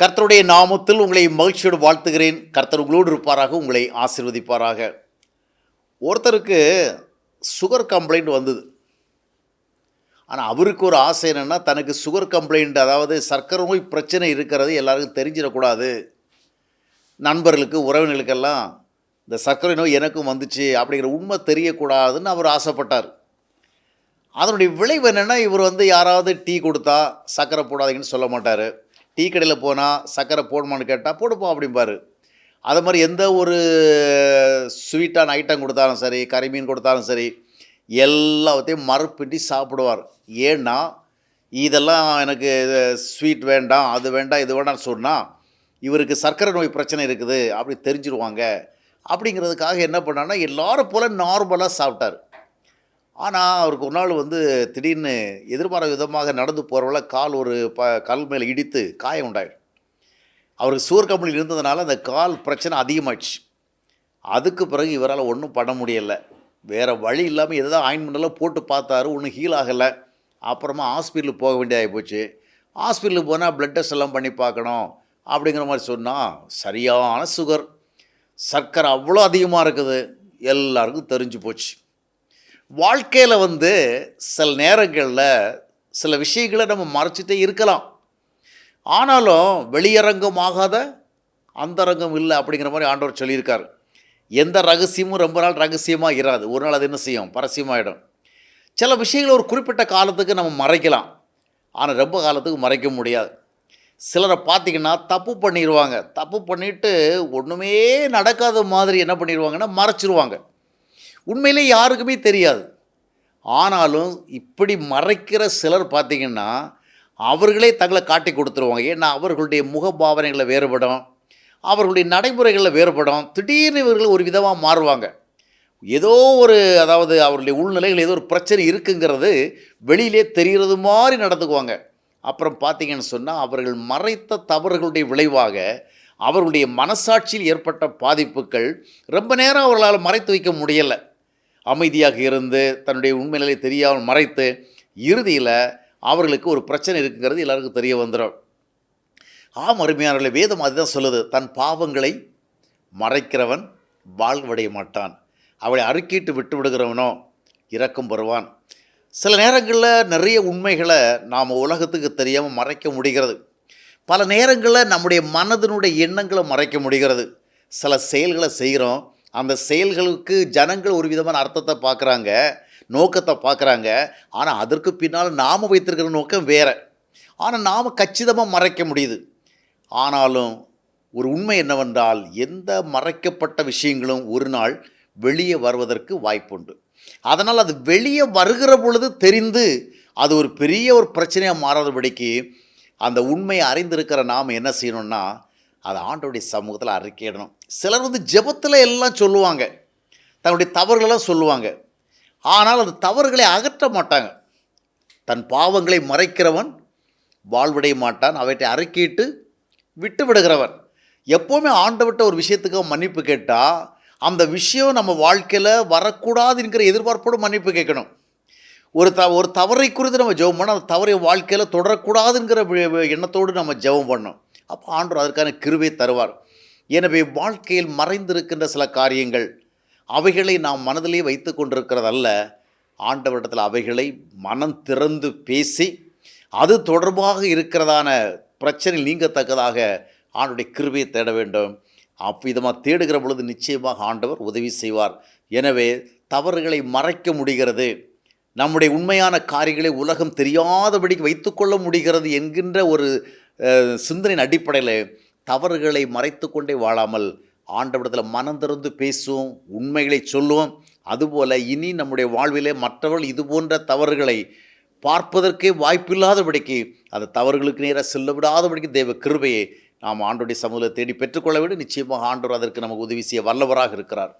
கர்த்தருடைய நாமத்தில் உங்களை மகிழ்ச்சியோடு வாழ்த்துகிறேன். கர்த்தர் உங்களோடு இருப்பாராக, உங்களை ஆசீர்வதிப்பாராக. ஒருத்தருக்கு சுகர் கம்ப்ளைண்ட் வந்தது. ஆனால் அவருக்கு ஒரு ஆசை என்னென்னா, தனக்கு சுகர் கம்ப்ளைண்ட், அதாவது சர்க்கரை நோய் பிரச்சனை இருக்கிறது எல்லாருக்கும் தெரிஞ்சிடக்கூடாது. நண்பர்களுக்கு, உறவினர்களுக்கெல்லாம் இந்த சர்க்கரை நோய் எனக்கும் வந்துச்சு அப்படிங்கிற உண்மை தெரியக்கூடாதுன்னு அவர் ஆசைப்பட்டார். அதனுடைய விளைவு என்னென்னா, இவர் யாராவது டீ கொடுத்தா சர்க்கரை போடாதீங்கன்னு சொல்ல மாட்டார். டீ கடையில் போனால் சர்க்கரை போடுமான்னு கேட்டால் போடுப்போம் அப்படிம்பார். அது மாதிரி எந்த ஒரு ஸ்வீட்டான ஐட்டம் கொடுத்தாலும் சரி, கறி மீன் கொடுத்தாலும் சரி, எல்லாத்தையும் மறுப்பின்றி சாப்பிடுவார். ஏன்னா இதெல்லாம் எனக்கு ஸ்வீட் வேண்டாம், அது வேண்டாம், இது வேண்டாம்னு சொன்னால் இவருக்கு சர்க்கரை நோய் பிரச்சனை இருக்குது அப்படி தெரிஞ்சிருவாங்க. அப்படிங்கிறதுக்காக என்ன பண்ணான்னா, எல்லோரும் போல் நார்மலாக சாப்பிட்டார். ஆனால் அவருக்கு ஒரு நாள் திடீர்னு எதிர்பாராத விதமாக நடந்து போகிறவள கால் ஒரு கல் மேலே இடித்து காயம் உண்டாயிடும். அவருக்கு சுகர் கம்பெனியில் இருந்ததுனால அந்த கால் பிரச்சனை அதிகமாகிடுச்சு. அதுக்கு பிறகு இவரால் ஒன்றும் பண்ண முடியலை. வேறு வழி இல்லாமல் எதாவது ஆயின்மெண்டெல்லாம் போட்டு பார்த்தாரு, ஒன்றும் ஹீல் ஆகலை. அப்புறமா ஹாஸ்பிட்டலுக்கு போக வேண்டியதாகி போச்சு. ஹாஸ்பிட்டலுக்கு போனால் ப்ளட் டெஸ்ட் எல்லாம் பண்ணி பார்க்கணும் அப்படிங்கிற மாதிரி சொன்னால், சரியான சுகர், சர்க்கரை அவ்வளோ அதிகமாக இருக்குது, எல்லாருக்கும் தெரிஞ்சு போச்சு. வாழ்க்கையில் சில நேரங்களில் சில விஷயங்களை நம்ம மறைச்சிட்டே இருக்கலாம். ஆனாலும் வெளியரங்கமாகாத அந்தரங்கம் இல்லை அப்படிங்கிற மாதிரி ஆண்டவர் சொல்லியிருக்கார். எந்த ரகசியமும் ரொம்ப நாள் ரகசியமாக இராது. ஒரு நாள் அது என்ன செய்யும், பரசியமாகிடும். சில விஷயங்களை ஒரு குறிப்பிட்ட காலத்துக்கு நம்ம மறைக்கலாம், ஆனால் ரொம்ப காலத்துக்கு மறைக்க முடியாது. சிலரை பார்த்திங்கன்னா தப்பு பண்ணிடுவாங்க. தப்பு பண்ணிவிட்டு ஒன்றுமே நடக்காத மாதிரி என்ன பண்ணிடுவாங்கன்னா மறைச்சிருவாங்க. உண்மையிலே யாருக்குமே தெரியாது. ஆனாலும் இப்படி மறைக்கிற சிலர் பார்த்திங்கன்னா அவர்களே தங்களை காட்டி கொடுத்துருவாங்க. ஏன்னா அவர்களுடைய முகபாவனைகளை வேறுபடும், அவர்களுடைய நடைமுறைகளில் வேறுபடும். திடீர்னு இவர்கள் ஒரு விதமாக மாறுவாங்க. ஏதோ ஒரு, அதாவது அவர்களுடைய உள்நிலைகள் ஏதோ ஒரு பிரச்சனை இருக்குங்கிறது வெளியிலே தெரிகிறது மாதிரி நடந்துக்குவாங்க. அப்புறம் பார்த்திங்கன்னு சொன்னால் அவர்கள் மறைத்த தவறுகளுடைய விளைவாக அவர்களுடைய மனசாட்சியில் ஏற்பட்ட பாதிப்புகள் ரொம்ப நேரம் அவர்களால் மறைத்து வைக்க முடியலை. அமைதியாக இருந்து தன்னுடைய உண்மையிலே தெரியாமல் மறைத்து இறுதியில் அவர்களுக்கு ஒரு பிரச்சனை இருக்குங்கிறது எல்லாருக்கும் தெரிய வந்துடும். அருமையானவர்களே, வேதம் அதுதான் சொல்லுது, தன் பாவங்களை மறைக்கிறவன் வாழ்வடைய மாட்டான், அவளை அறிக்கிட்டு விட்டு விடுகிறவனோ இரக்கம் பெறுவான். சில நேரங்களில் நிறைய உண்மைகளை நாம் உலகத்துக்கு தெரியாமல் மறைக்க முடிகிறது. பல நேரங்களில் நம்முடைய மனதினுடைய எண்ணங்களை மறைக்க முடிகிறது. சில செயல்களை செய்கிறோம், அந்த செயல்களுக்கு ஜனங்கள் ஒரு விதமான அர்த்தத்தை பார்க்குறாங்க, நோக்கத்தை பார்க்குறாங்க. ஆனால் அதற்கு பின்னால் நாம் வைத்திருக்கிற நோக்கம் வேறு. ஆனால் நாம் கச்சிதமாக மறைக்க முடியுது. ஆனாலும் ஒரு உண்மை என்னவென்றால், எந்த மறைக்கப்பட்ட விஷயங்களும் ஒரு நாள் வெளியே வருவதற்கு வாய்ப்புண்டு. அதனால் அது வெளியே வருகிற பொழுது தெரிந்து அது ஒரு பெரிய ஒரு பிரச்சனையாக மாறாதபடிக்கு அந்த உண்மையை அறிந்திருக்கிற நாம் என்ன செய்யணும்னா, அதை ஆண்டவருடைய சமூகத்தில் அறிக்கையிடணும். சிலர் ஜெபத்தில் எல்லாம் சொல்லுவாங்க, தன்னுடைய தவறுகளெல்லாம் சொல்லுவாங்க. ஆனால் அந்த தவறுகளை அகற்ற மாட்டாங்க. தன் பாவங்களை மறைக்கிறவன் வாழ்வடைய மாட்டான், அவற்றை அறிக்கையிட்டு விட்டு விடுகிறவன். எப்போவுமே ஆண்டவர்கிட்ட ஒரு விஷயத்துக்கு மன்னிப்பு கேட்டால் அந்த விஷயம் நம்ம வாழ்க்கையில் வரக்கூடாதுங்கிற எதிர்பார்ப்போடு மன்னிப்பு கேட்கணும். ஒரு தவறை குறித்து நம்ம ஜெபம் பண்ணோம், அந்த தவறை வாழ்க்கையில் தொடரக்கூடாதுங்கிற எண்ணத்தோடு நம்ம ஜெபம் பண்ணோம். அப்போ ஆண்டவர் அதற்கான கிருபை தருவார். எனவே வாழ்க்கையில் மறைந்திருக்கின்ற சில காரியங்கள், அவைகளை நாம் மனதிலே வைத்து கொண்டிருக்கிறதல்ல, ஆண்டவரிடத்தில் அவைகளை மனம் திறந்து பேசி அது தொடர்பாக இருக்கிறதான பிரச்சனை நீங்கத்தக்கதாக ஆண்டவருடைய கிருபையை தேட வேண்டும். அவ்விதமாக தேடுகிற பொழுது நிச்சயமாக ஆண்டவர் உதவி செய்வார். எனவே தவறுகளை மறைக்க முடிகிறது, நம்முடைய உண்மையான காரியங்களை உலகம் தெரியாதபடிக்கு வைத்துக்கொள்ள முடிகிறது என்கின்ற ஒரு சிந்தனையின் அடிப்படையில் தவறுகளை மறைத்து கொண்டே வாழாமல் ஆண்டவரிடத்தில் மனம் திறந்து பேசுவோம், உண்மைகளை சொல்லுவோம். அதுபோல் இனி நம்முடைய வாழ்விலே மற்றவர்கள் இது போன்ற தவறுகளை பார்ப்பதற்கே வாய்ப்பில்லாதபடிக்கு, அந்த தவறுகளுக்கு நேராக செல்ல விடாதபடிக்கு தேவ கிருபையை நாம் ஆண்டவருடைய சமூகத்தை தேடி பெற்றுக்கொள்ள வேண்டும். நிச்சயமாக ஆண்டவர் அதற்கு நமக்கு உதவி செய்ய வல்லவராக இருக்கிறார்.